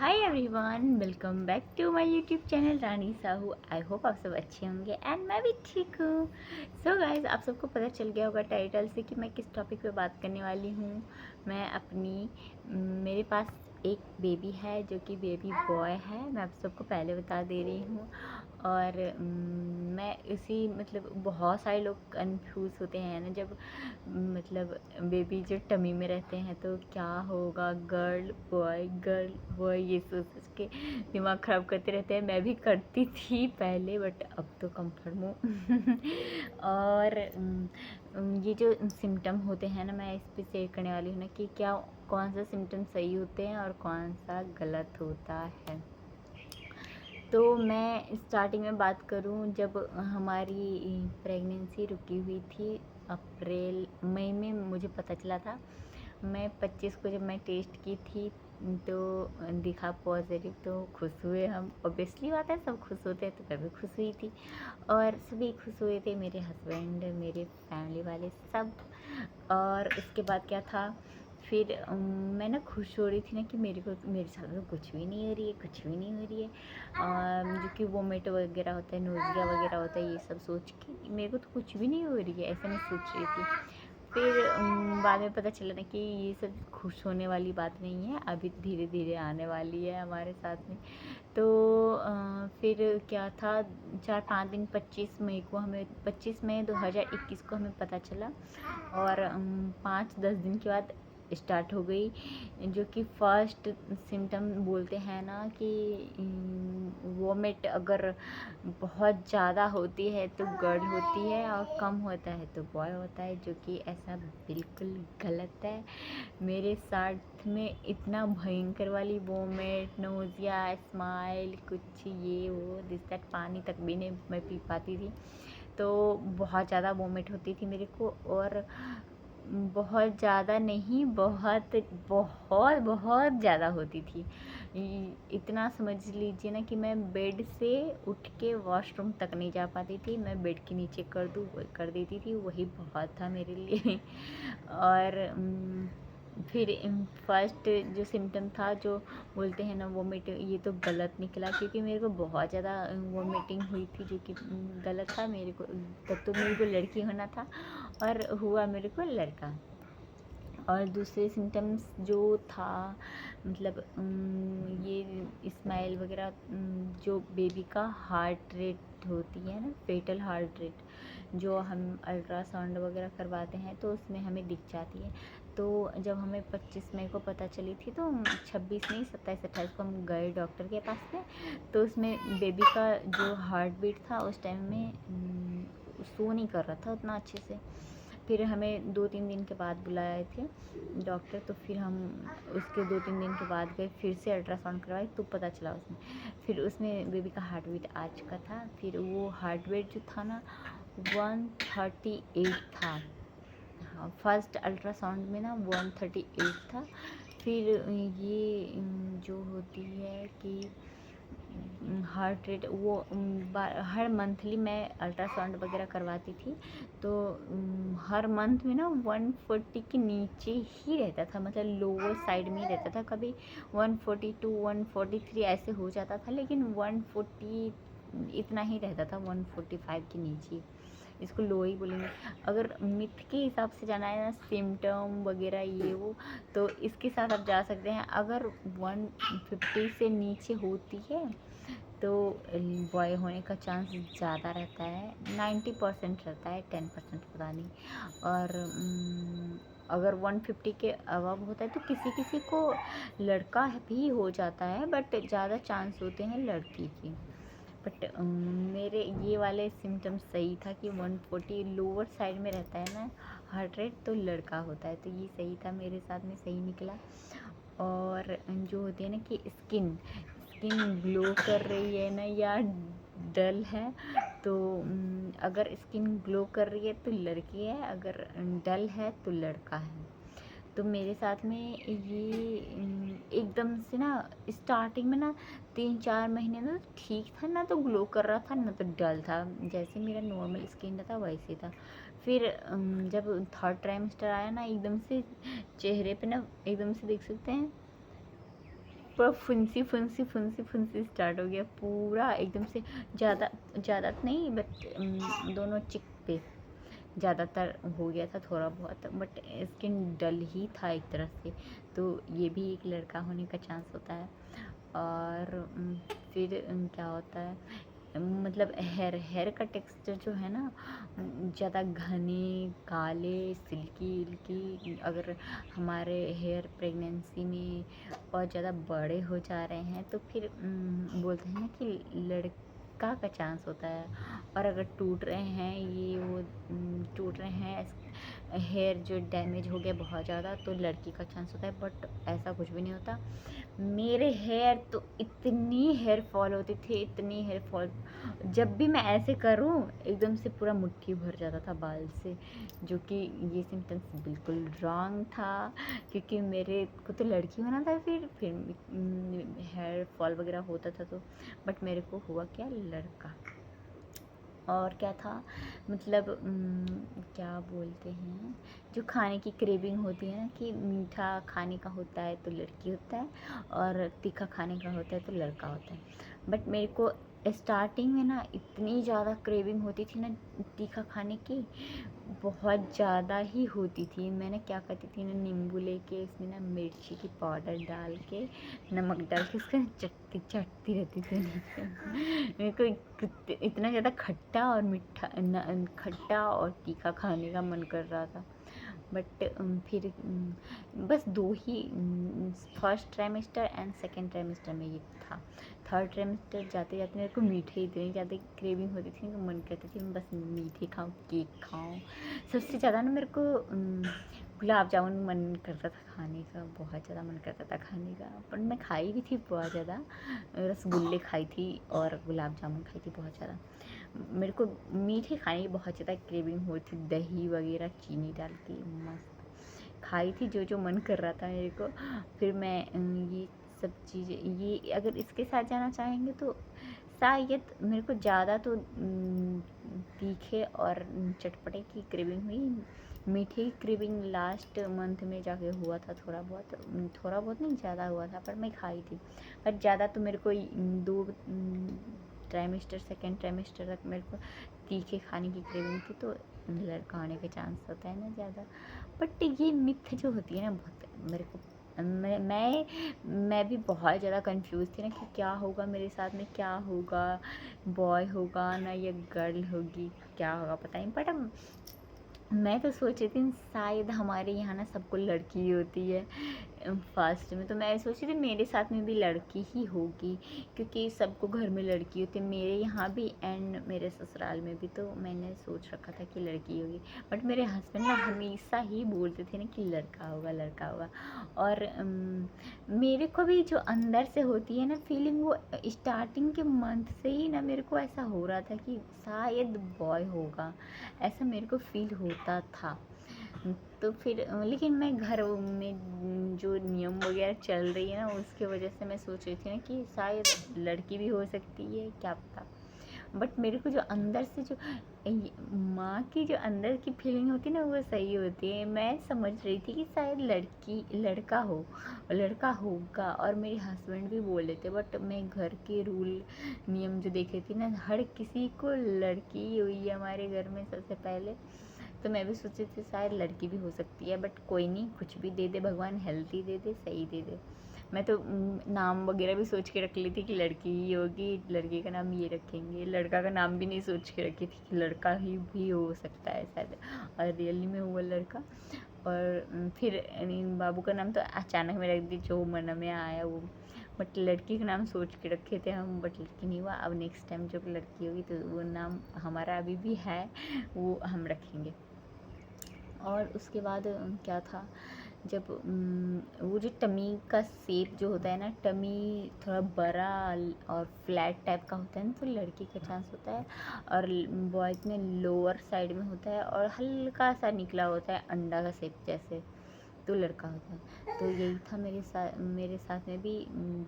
Hi everyone, welcome back to my YouTube channel Rani Sahu. I hope आप सब अच्छे होंगे एंड मैं भी ठीक हूँ। सो गाइज, आप सबको पता चल गया होगा टाइटल से कि मैं किस टॉपिक पे बात करने वाली हूँ। मैं अपनी मेरे पास एक बेबी है जो कि बेबी बॉय है। मैं आप सबको पहले बता दे रही हूँ। और मैं इसी मतलब बहुत सारे लोग कंफ्यूज होते हैं ना, जब मतलब बेबी जो टमी में रहते हैं तो क्या होगा, गर्ल बॉय, ये सोच सोच के दिमाग ख़राब करते रहते हैं। मैं भी करती थी पहले, बट अब तो कंफर्म हूँ। और ये जो सिम्टम होते हैं ना, मैं इस पे शेयर करने वाली हूँ ना कि क्या कौन सा सिम्टम सही होते हैं और कौन सा गलत होता है। तो मैं स्टार्टिंग में बात करूं, जब हमारी प्रेगनेंसी रुकी हुई थी अप्रैल मई में मुझे पता चला था। मैं 25 को जब मैं टेस्ट की थी तो दिखा पॉजिटिव, तो खुश हुए हम। ऑब्वियसली बात है, सब खुश होते हैं, तो मैं भी खुश हुई थी और सभी खुश हुए थे, मेरे हस्बैंड, मेरे फैमिली वाले सब। और उसके बाद क्या था, फिर मैं ना खुश हो रही थी ना कि मेरे साथ तो कुछ भी नहीं हो रही है, कुछ भी नहीं हो रही है। जो कि वोमिट वगैरह होता है, नोज़िया वगैरह होता है, ये सब सोच के मेरे को तो कुछ भी नहीं हो रही है, ऐसा मैं सोच रही थी। फिर बाद में पता चला ना कि ये सब खुश होने वाली बात नहीं है, अभी धीरे धीरे आने वाली है हमारे साथ में। तो फिर क्या था, 4-5 दिन 25 मई को हमें 25 मई 2021 को हमें पता चला। और 5-10 दिन के बाद स्टार्ट हो गई, जो कि फर्स्ट सिम्टम बोलते हैं ना कि वोमिट अगर बहुत ज़्यादा होती है तो गर्ल होती है और कम होता है तो बॉय होता है, जो कि ऐसा बिल्कुल गलत है। मेरे साथ में इतना भयंकर वाली वोमिट, नोज़िया, स्माइल, कुछ ये वो दिस दैट, पानी तक भी नहीं मैं पी पाती थी। तो बहुत ज़्यादा वोमिट होती थी मेरे को, और बहुत ज़्यादा नहीं, बहुत बहुत बहुत ज़्यादा होती थी। इतना समझ लीजिए ना कि मैं बेड से उठ के वॉशरूम तक नहीं जा पाती थी। मैं बेड के नीचे कर देती थी, वही बहुत था मेरे लिए। और फिर फर्स्ट जो सिम्टम था, जो बोलते हैं ना वोमिट, ये तो गलत निकला, क्योंकि मेरे को बहुत ज़्यादा वोमिटिंग हुई थी, जो कि गलत था। मेरे को तब तो मेरे को लड़की होना था और हुआ मेरे को लड़का। और दूसरे सिम्टम्स जो था, मतलब ये स्माइल वगैरह, जो बेबी का हार्ट रेट होती है ना, फेटल हार्ट रेट, जो हम अल्ट्रासाउंड वगैरह करवाते हैं तो उसमें हमें दिख जाती है। तो जब हमें 25 मई को पता चली थी तो 26 नहीं, 27-28 को हम गए डॉक्टर के पास में। तो उसमें बेबी का जो हार्ट बीट था उस टाइम में शो नहीं कर रहा था उतना अच्छे से। फिर हमें 2-3 दिन के बाद बुलाए थे डॉक्टर, तो फिर हम उसके 2-3 दिन के बाद गए, फिर से अल्ट्रासाउंड करवाए तो पता चला उसमें। फिर उसमें बेबी का हार्ट बीट आ चुका था। फिर वो हार्ट बीट जो था ना, 138 था। हाँ, फर्स्ट अल्ट्रासाउंड में ना 138 था। फिर ये जो होती है कि हार्ट रेट, वो हर मंथली मैं अल्ट्रासाउंड वगैरह करवाती थी, तो हर मंथ में ना 140 के नीचे ही रहता था, मतलब लोअर साइड में ही रहता था। कभी 142, 143 ऐसे हो जाता था, लेकिन 140 इतना ही रहता था, 145 के नीचे। इसको लो ही बोलेंगे। अगर मिथ के हिसाब से जाना है ना, सिम्टम वगैरह ये वो, तो इसके साथ आप जा सकते हैं। अगर 150 से नीचे होती है तो बॉय होने का चांस ज़्यादा रहता है, 90% रहता है, 10% पता नहीं। और अगर 150 के अबव होता है तो किसी किसी को लड़का भी हो जाता है, बट ज़्यादा चांस होते हैं लड़की की। बट मेरे ये वाले सिम्टम्स सही था कि 140 लोअर साइड में रहता है ना हार्ट रेट, तो लड़का होता है, तो ये सही था, मेरे साथ में सही निकला। और जो होती है ना कि स्किन स्किन ग्लो कर रही है ना या डल है, तो अगर स्किन ग्लो कर रही है तो लड़की है, अगर डल है तो लड़का है। तो मेरे साथ में ये एकदम से ना स्टार्टिंग में ना 3-4 महीने ना ठीक था, ना तो ग्लो कर रहा था ना तो डल था, जैसे मेरा नॉर्मल स्किन था वैसे था। फिर जब थर्ड ट्राइमेस्टर आया ना, एकदम से चेहरे पे ना एकदम से देख सकते हैं पूरा फुंसी फुंसी फुंसी फुंसी स्टार्ट हो गया पूरा एकदम से। ज़्यादा ज़्यादा तो नहीं, बट दोनों चिक पे ज़्यादातर हो गया था थोड़ा बहुत, बट स्किन डल ही था एक तरह से। तो ये भी एक लड़का होने का चांस होता है। और फिर क्या होता है, मतलब हेयर हेयर का टेक्सचर जो है ना, ज़्यादा घने काले सिल्की इल्की, अगर हमारे हेयर प्रेगनेंसी में बहुत ज़्यादा बड़े हो जा रहे हैं तो फिर बोलते हैं ना कि लड़का का चांस होता है। और अगर टूट रहे हैं ये वो टूट रहे हैं, हेयर जो डैमेज हो गया बहुत ज़्यादा, तो लड़की का चांस होता है। बट ऐसा कुछ भी नहीं होता। मेरे हेयर तो इतनी हेयर फॉल होती थी, इतनी हेयर फॉल, जब भी मैं ऐसे करूं एकदम से पूरा मुट्ठी भर जाता था बाल से, जो कि ये सिम्टम्स बिल्कुल रॉन्ग था, क्योंकि मेरे को तो लड़की होना था। फिर हेयर फॉल वगैरह होता था तो, बट मेरे को हुआ क्या, लड़का। और क्या था, मतलब क्या बोलते हैं, जो खाने की क्रेविंग होती है ना, कि मीठा खाने का होता है तो लड़की होता है, और तीखा खाने का होता है तो लड़का होता है। बट मेरे को स्टार्टिंग में ना इतनी ज़्यादा क्रेविंग होती थी ना तीखा खाने की, बहुत ज़्यादा ही होती थी। मैंने क्या करती थी ना, नींबू लेके उसमें ना मिर्ची की पाउडर डाल के, नमक डाल के उसको चटती चटती रहती थी नीचे। मेरे को इतना ज़्यादा खट्टा और मीठा खट्टा और तीखा खाने का मन कर रहा था। बट फिर बस दो ही, first trimester and second trimester में ये था। थर्ड ट्राइमेस्टर जाते जाते मेरे को मीठे इतनी ज़्यादा क्रेविंग होती थी तो मन करती थी मैं बस मीठे खाऊँ, केक खाऊँ। सबसे ज़्यादा ना मेरे को गुलाब जामुन मन करता था खाने का, बहुत ज़्यादा मन करता था खाने का। पर मैं खाई भी थी बहुत ज़्यादा, रसगुल्ले खाई थी और गुलाब जामुन खाई थी बहुत ज़्यादा। मेरे को मीठे खाने की बहुत ज़्यादा क्रेविंग हुई थी, दही वगैरह चीनी डाल के मस्त खाई थी, जो जो मन कर रहा था मेरे को। फिर मैं ये सब चीज़ें, ये अगर इसके साथ जाना चाहेंगे तो शायद मेरे को ज़्यादा तो तीखे और चटपटे की क्रेविंग हुई। मीठे की क्रेविंग लास्ट मंथ में जाके हुआ था, थोड़ा बहुत नहीं ज़्यादा हुआ था, पर मैं खाई थी। पर ज़्यादा तो मेरे को 2 ट्राइमेस्टर सेकेंड ट्राइमेस्टर तक मेरे को तीखे खाने की क्रेविंग थी, तो लड़का होने के चांस होता है ना ज़्यादा। बट ये मिथ जो होती है ना, बहुत मेरे को, मैं भी बहुत ज़्यादा कंफ्यूज थी ना कि क्या होगा मेरे साथ में, क्या होगा, बॉय होगा ना या गर्ल होगी, क्या होगा पता नहीं। बट मैं तो सोच रही थी शायद हमारे यहाँ ना सबको लड़की होती है फर्स्ट में, तो मैं सोची थी मेरे साथ में भी लड़की ही होगी, क्योंकि सबको घर में लड़की होती है, मेरे यहाँ भी एंड मेरे ससुराल में भी। तो मैंने सोच रखा था कि लड़की होगी। बट मेरे हस्बैंड ना हमेशा ही बोलते थे ना कि लड़का होगा लड़का होगा। और मेरे को भी जो अंदर से होती है ना फीलिंग, वो स्टार्टिंग के मंथ से ही ना मेरे को ऐसा हो रहा था कि शायद बॉय होगा, ऐसा मेरे को फील होता था। तो फिर लेकिन मैं घर में जो नियम वगैरह चल रही है ना, उसके वजह से मैं सोच रही थी ना कि शायद लड़की भी हो सकती है, क्या पता। बट मेरे को जो अंदर से जो माँ की जो अंदर की फीलिंग होती है ना, वो सही होती है। मैं समझ रही थी कि शायद लड़का होगा, और मेरे हस्बैंड भी बोल रहे थे। बट मैं घर के रूल नियम जो देखे थी ना, हर किसी को लड़की हुई है हमारे घर में सबसे पहले, तो मैं भी सोची थी शायद लड़की भी हो सकती है। बट कोई नहीं, कुछ भी दे दे भगवान, हेल्थी दे दे, सही दे दे। मैं तो नाम वगैरह भी सोच के रख ली थी कि लड़की ही होगी, लड़के का नाम ये रखेंगे। लड़का का नाम भी नहीं सोच के रखी थी कि लड़का ही भी हो सकता है शायद, और रियली में हुआ लड़का। और फिर बाबू का नाम तो अचानक में रख दी, जो मन में आया वो। बट लड़की का नाम सोच के रखे थे हम, बट लड़की नहीं हुआ। अब नेक्स्ट टाइम जब लड़की होगी तो वो नाम हमारा अभी भी है, वो हम रखेंगे। और उसके बाद क्या था, जब वो जो टमी का शेप जो होता है ना, टमी थोड़ा बड़ा और फ्लैट टाइप का होता है ना, तो लड़की का चांस होता है। और बॉयज़ में लोअर साइड में होता है और हल्का सा निकला होता है अंडा का शेप जैसे, तो लड़का होता है। तो यही था मेरे साथ में भी।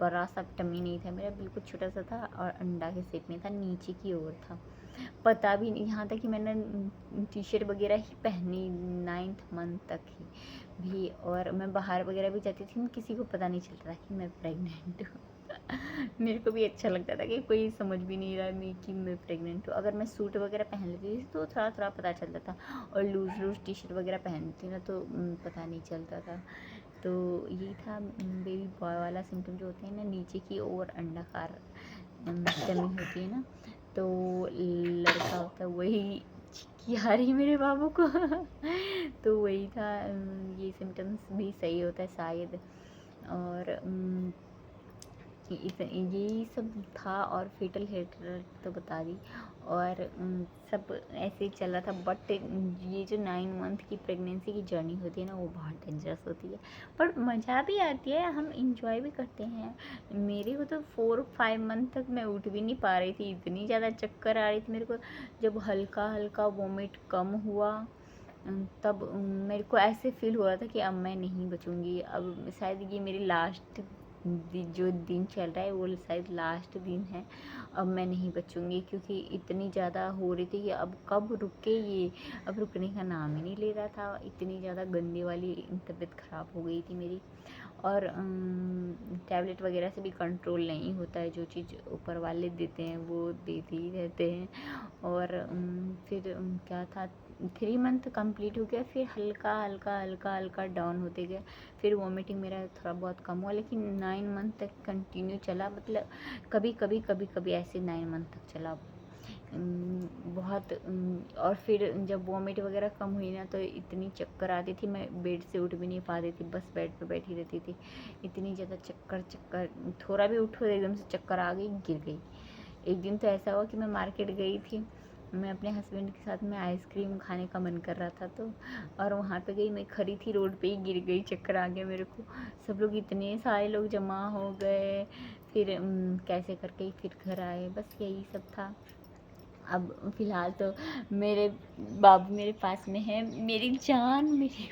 बड़ा सा टमी नहीं था मेरा, बिल्कुल छोटा सा था और अंडा के शेप में था, नीचे की ओर था। पता भी नहीं, यहाँ तक कि मैंने टी शर्ट वगैरह ही पहनी 9th मंथ तक ही भी, और मैं बाहर वगैरह भी जाती थी, किसी को पता नहीं चलता था कि मैं प्रेग्नेंट हूँ। मेरे को भी अच्छा लगता था कि कोई समझ भी नहीं रहा मैं कि मैं प्रेग्नेंट हूँ। अगर मैं सूट वगैरह पहन लेती थी तो थोड़ा थोड़ा पता चलता था, और लूज़ टी शर्ट वगैरह पहनती ना तो पता नहीं चलता था। तो यही था बेबी बॉय वाला सिम्टम जो होते हैं ना, नीचे की ओर अंडाकार टमी होती है ना, तो लड़का होता है। वही चिक्की आ रही मेरे बाबू को। तो वही था। ये सिम्टम्स भी सही होता है शायद, और यही सब था। और फेटल हेड तो बता दी, और सब ऐसे ही चल रहा था। बट ये जो 9 मंथ की प्रेगनेंसी की जर्नी होती है ना, वो बहुत डेंजरस होती है, पर मज़ा भी आती है, हम इंजॉय भी करते हैं। मेरे को तो 4-5 मंथ तक मैं उठ भी नहीं पा रही थी, इतनी ज़्यादा चक्कर आ रही थी मेरे को। जब हल्का हल्का वोमिट कम हुआ तब मेरे को ऐसे फील हो रहा था कि अब मैं नहीं बचूंगी, अब शायद ये मेरी लास्ट जो दिन चल रहा है वो शायद लास्ट दिन है, अब मैं नहीं बचूंगी। क्योंकि इतनी ज़्यादा हो रही थी कि अब कब रुके ये, अब रुकने का नाम ही नहीं ले रहा था। इतनी ज़्यादा गंदे वाली तबीयत ख़राब हो गई थी मेरी। और टैबलेट वगैरह से भी कंट्रोल नहीं होता है, जो चीज़ ऊपर वाले देते हैं वो देते ही रहते हैं। और फिर क्या था, 3 मंथ कंप्लीट हो गया, फिर हल्का हल्का हल्का हल्का डाउन होते गया। फिर वॉमिटिंग मेरा थोड़ा बहुत कम हुआ, लेकिन 9 मंथ तक कंटिन्यू चला। मतलब कभी कभी कभी कभी ऐसे 9 मंथ तक चला बहुत। और फिर जब वॉमिट वगैरह कम हुई ना, तो इतनी चक्कर आती थी, मैं बेड से उठ भी नहीं पाती थी, बस बेड पे बैठी रहती थी। इतनी ज़्यादा चक्कर, थोड़ा भी उठो एकदम से चक्कर आ गई, गिर गई। एक दिन तो ऐसा हुआ कि मैं मार्केट गई थी, मैं अपने हस्बैंड के साथ में आइसक्रीम खाने का मन कर रहा था, तो और वहाँ पे गई, मैं खड़ी थी रोड पे ही, गिर गई, चक्कर आ गया मेरे को। सब लोग, इतने सारे लोग जमा हो गए। फिर कैसे करके फिर घर आए, बस यही सब था। अब फ़िलहाल तो मेरे बाबू मेरे पास में है, मेरी जान मेरे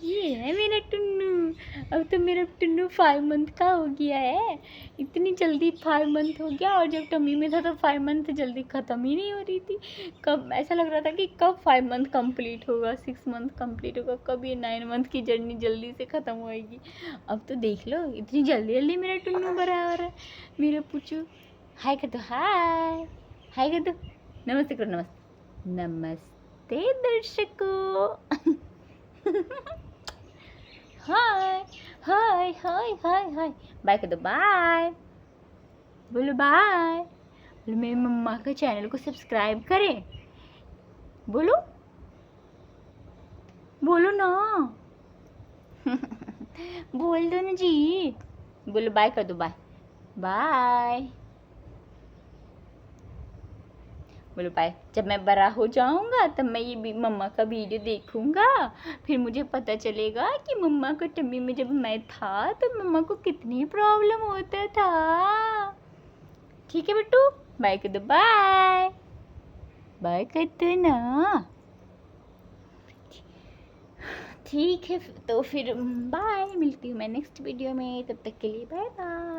ये है मेरा टुन्नू। अब तो मेरा टुन्नू 5 मंथ का हो गया है। इतनी जल्दी 5 मंथ हो गया, और जब टमी में था तो 5 मंथ जल्दी ख़त्म ही नहीं हो रही थी। कब ऐसा लग रहा था कि कब 5 मंथ कंप्लीट होगा, 6 मंथ कंप्लीट होगा, कब ये 9 मंथ की जर्नी जल्दी से ख़त्म होएगी। अब तो देख लो, इतनी जल्दी जल्दी मेरा टुन्नू बड़ा हो रहा है। मेरा पूछो, हाय कर दो, हाय हाय कर दो, नमस्ते करो, नमस्ते नमस्ते दर्शकों। हाय हाय हाय हाय हाय, बाय कर दो, बाय बोलो, बाय बोलो, मेरी मम्मा के चैनल को सब्सक्राइब करें, बोलो बोलो ना। बोल दो ना जी, बोलो बाय कर दो, बाय बाय बोलो बाय। जब मैं बड़ा हो जाऊंगा तब मैं ये मम्मा का वीडियो देखूंगा, फिर मुझे पता चलेगा कि मम्मा को टम्मी में जब मैं था तो मम्मा को कितनी प्रॉब्लम होता था। ठीक है बिट्टू, बाय कर दो, बाय बाय कर दो ना। ठीक है, तो फिर बाय, मिलती हूँ मैं नेक्स्ट वीडियो में, तब तक के लिए बाय बाय।